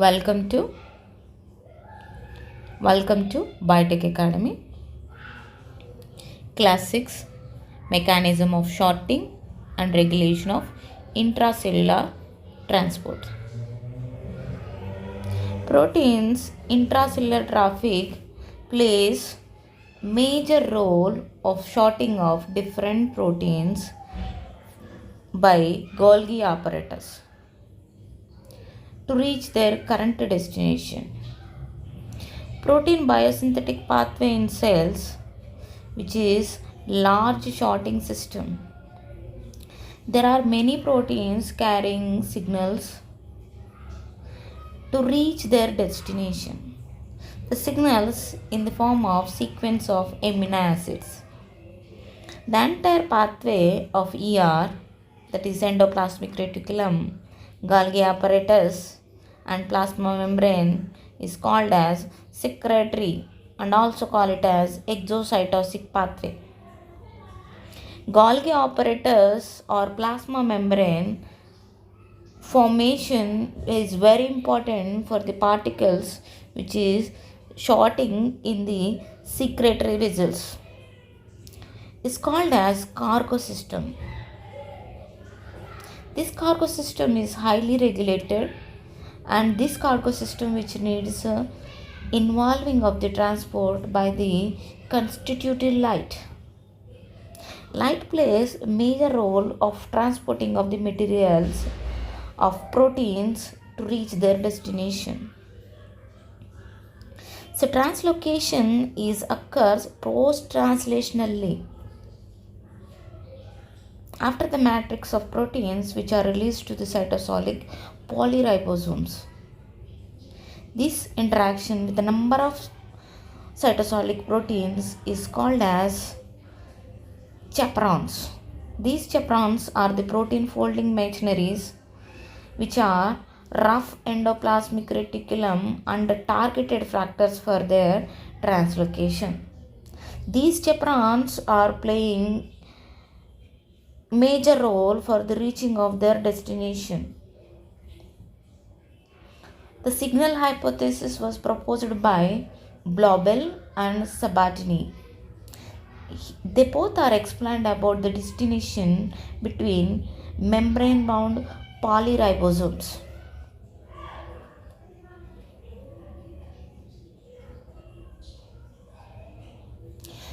Welcome to Biotech Academy. Class 6 Mechanism of Sorting and Regulation of Intracellular Transport. Proteins intracellular traffic plays major role of sorting of different proteins by Golgi apparatus to reach their current destination. Protein biosynthetic pathway in cells, which is large sorting system. There are many proteins carrying signals to reach their destination. The signals in the form of sequence of amino acids. The entire pathway of ER, that is endoplasmic reticulum, Golgi apparatus and plasma membrane, is called as secretory and also call it as exocytosic pathway. Golgi apparatus or plasma membrane formation is very important for the particles which is sorting in the secretory vessels. It's called as cargo system. This cargo system is highly regulated, and this cargo system which needs involving of the transport by the constitutive light. Light plays a major role of transporting of the materials of proteins to reach their destination. So translocation occurs post-translationally after the matrix of proteins which are released to the cytosolic polyribosomes. This interaction with a number of cytosolic proteins is called as chaperones. These chaperones are the protein folding machineries which are rough endoplasmic reticulum and targeted factors for their translocation. These chaperones are playing major role for the reaching of their destination. The signal hypothesis was proposed by Blobel and Sabatini. They both are explained about the destination between membrane-bound polyribosomes.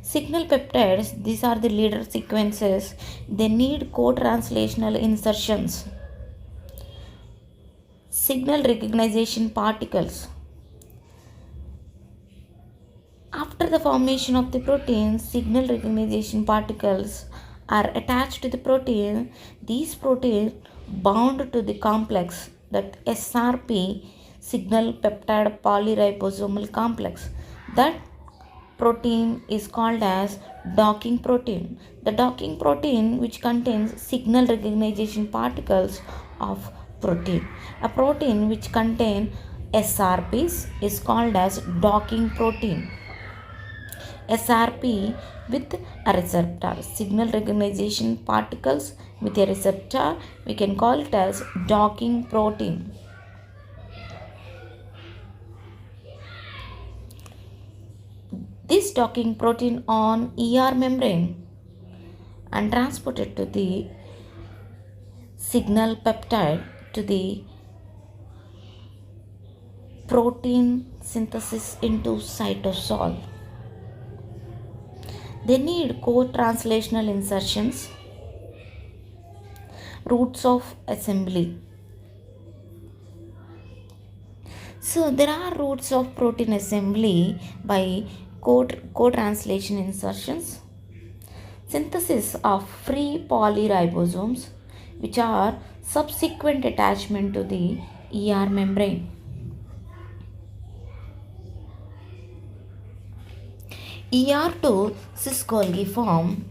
Signal peptides, these are the leader sequences. They need co-translational insertions. Signal recognition particles. After the formation of the protein, signal recognition particles are attached to the protein. These proteins bound to the complex, that SRP, signal peptide polyribosomal complex. That protein is called as docking protein. The docking protein which contains signal recognition particles of protein. A protein which contains SRPs is called as docking protein. SRP with a receptor, signal recognition particles with a receptor, we can call it as docking protein. This docking protein on ER membrane and transported to the signal peptide to the protein synthesis into cytosol. They need co-translational insertions, routes of assembly. So there are routes of protein assembly by co-translation insertions, synthesis of free polyribosomes which are subsequent attachment to the ER membrane. ER to cis Golgi form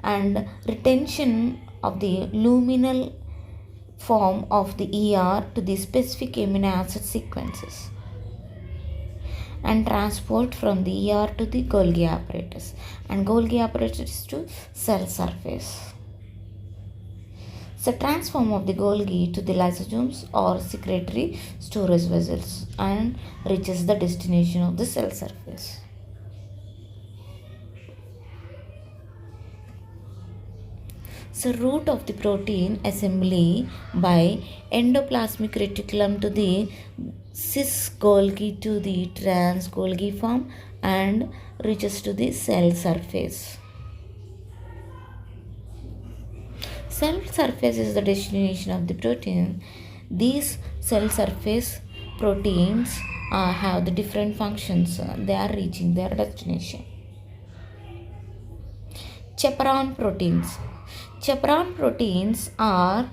and retention of the luminal form of the ER to the specific amino acid sequences and transport from the ER to the Golgi apparatus and Golgi apparatus to cell surface. It's a transform of the Golgi to the lysosomes or secretory storage vessels and reaches the destination of the cell surface. So route of the protein assembly by endoplasmic reticulum to the cis Golgi to the trans Golgi form and reaches to the cell surface. Cell surface is the destination of the protein. These cell surface proteins have the different functions. They are reaching their destination. Chaperone proteins. Chaperone proteins are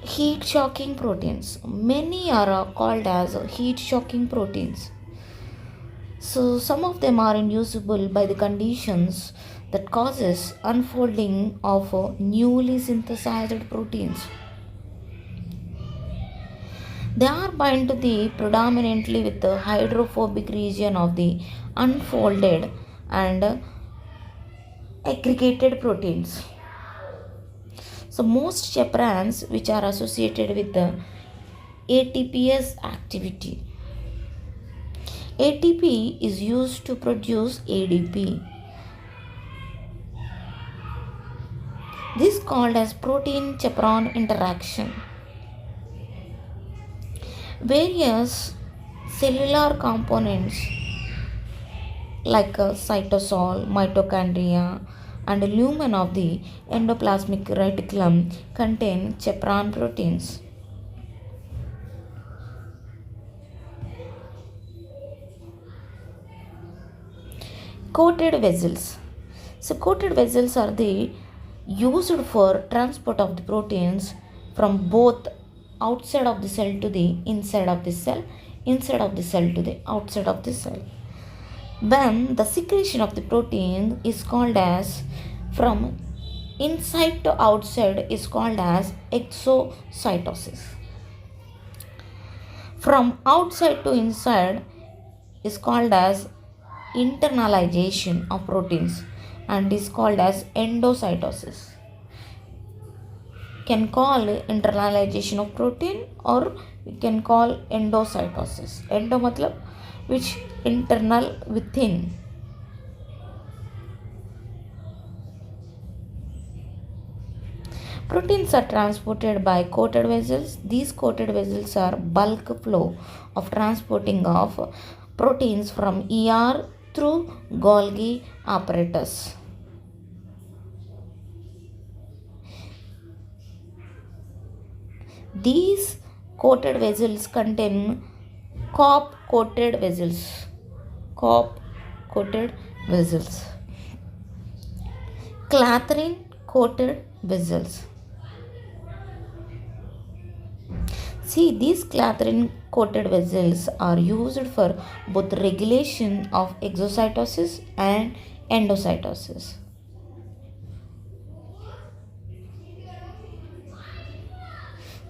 heat shocking proteins. Many are called as heat shocking proteins. So some of them are inducible by the conditions that causes unfolding of newly synthesized proteins. They are bound to the predominantly with the hydrophobic region of the unfolded and aggregated proteins. So most chaperones which are associated with the ATPase activity. ATP is used to produce ADP. This is called as protein chaperone interaction. Various cellular components like cytosol, mitochondria, and lumen of the endoplasmic reticulum contain chaperone proteins. Coated vessels. So coated vessels are the used for transport of the proteins from both outside of the cell to the inside of the cell, inside of the cell to the outside of the cell. When the secretion of the protein is called as from inside to outside is called as exocytosis. From outside to inside is called as internalization of proteins and is called as endocytosis. Can call internalization of protein or we can call endocytosis. Endo matlab which internal within. Proteins are transported by coated vessels. These coated vessels are bulk flow of transporting of proteins from ER through Golgi apparatus. These coated vessels contain COP coated vessels. COP coated vessels. Clathrin coated vessels. See, these clathrin coated vessels are used for both regulation of exocytosis and endocytosis.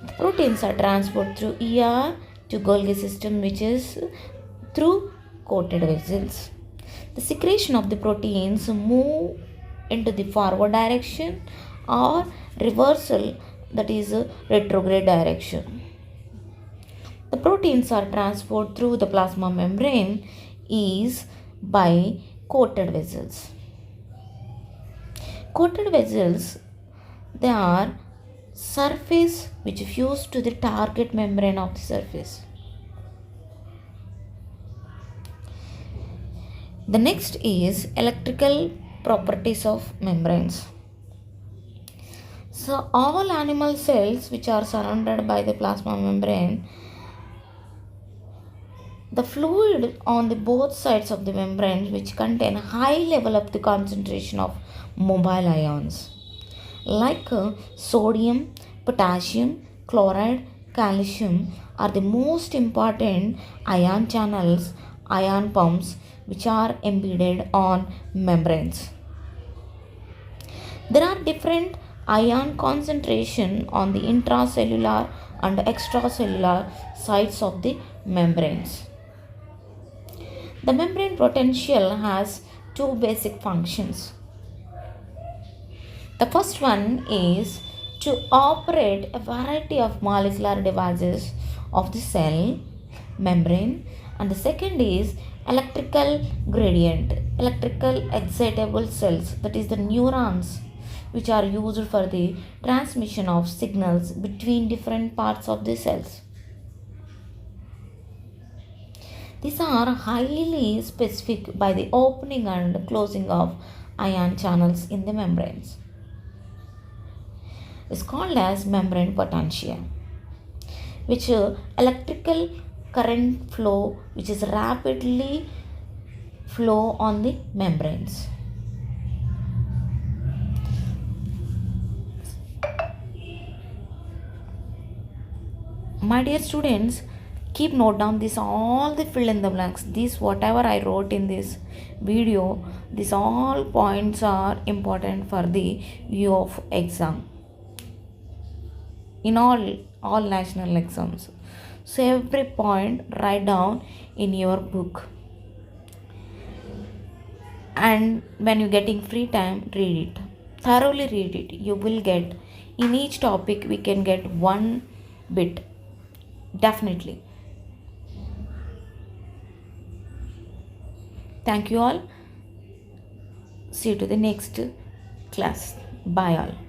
The proteins are transported through ER to Golgi system, which is through coated vessels. The secretion of the proteins move into the forward direction or reversal, that is retrograde direction. The proteins are transported through the plasma membrane is by coated vessels. Coated vessels, they are surface which fuse to the target membrane of the surface. The next is electrical properties of membranes. So all animal cells which are surrounded by the plasma membrane, the fluid on the both sides of the membrane which contain high level of the concentration of mobile ions like sodium, potassium, chloride, calcium are the most important ion channels, ion pumps which are embedded on membranes. There are different ion concentration on the intracellular and extracellular sides of the membranes. The membrane potential has two basic functions. The first one is to operate a variety of molecular devices of the cell membrane. And the second is electrical gradient, electrical excitable cells, that is the neurons, which are used for the transmission of signals between different parts of the cells. These are highly specific by the opening and closing of ion channels in the membranes. It's called as membrane potential, which electrical current flow which is rapidly flow on the membranes. My dear students, keep note down this all the fill in the blanks. This whatever I wrote in this video, these all points are important for the view of exam in all national exams. So every point write down in your book, and when you're getting free time, read it thoroughly. Read it. You will get in each topic we can get one bit, definitely. Thank you all. See you to the next class. Bye all.